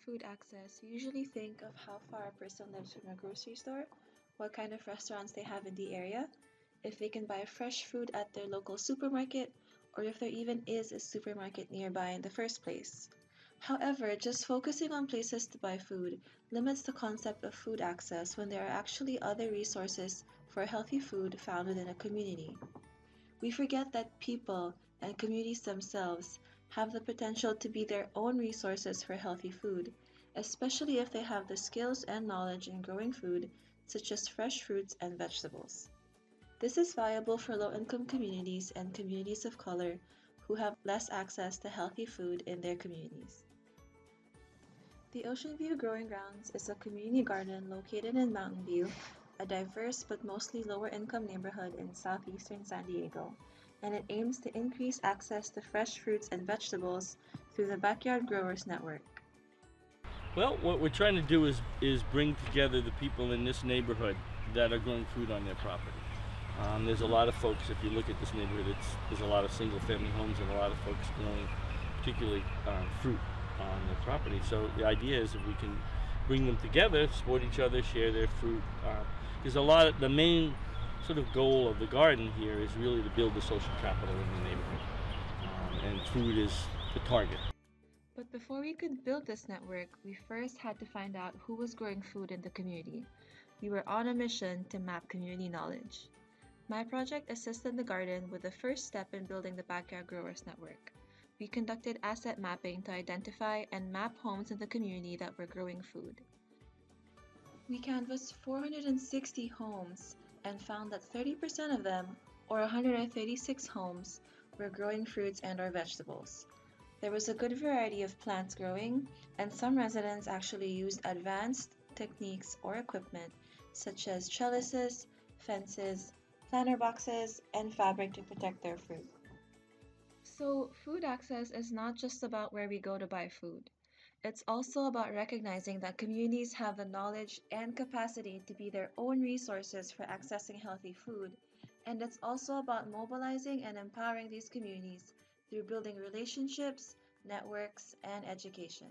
food access, we usually think of how far a person lives from a grocery store, what kind of restaurants they have in the area, if they can buy fresh food at their local supermarket, or if there even is a supermarket nearby in the first place. However, just focusing on places to buy food limits the concept of food access when there are actually other resources for healthy food found within a community. We forget that people and communities themselves have the potential to be their own resources for healthy food, especially if they have the skills and knowledge in growing food, such as fresh fruits and vegetables. This is valuable for low income communities and communities of color who have less access to healthy food in their communities. The Ocean View Growing Grounds is a community garden located in Mountain View, a diverse but mostly lower income neighborhood in southeastern San Diego, and it aims to increase access to fresh fruits and vegetables through the Backyard Growers Network. Well, what we're trying to do is bring together the people in this neighborhood that are growing food on their property. There's a lot of folks. If you look at this neighborhood, there's a lot of single-family homes and a lot of folks growing, particularly fruit on their property. So the idea is if we can bring them together, support each other, share their fruit. There's a lot of the main sort of goal of the garden here is really to build the social capital in the neighborhood, and food is the target. But before we could build this network, we first had to find out who was growing food in the community. We were on a mission to map community knowledge. My project assisted the garden with the first step in building the Backyard Growers Network. We conducted asset mapping to identify and map homes in the community that were growing food. We canvassed 460 homes and found that 30% of them, or 136 homes, were growing fruits and/or vegetables. There was a good variety of plants growing, and some residents actually used advanced techniques or equipment such as trellises, fences, planter boxes, and fabric to protect their fruit. So, food access is not just about where we go to buy food. It's also about recognizing that communities have the knowledge and capacity to be their own resources for accessing healthy food. And it's also about mobilizing and empowering these communities through building relationships, networks, and education.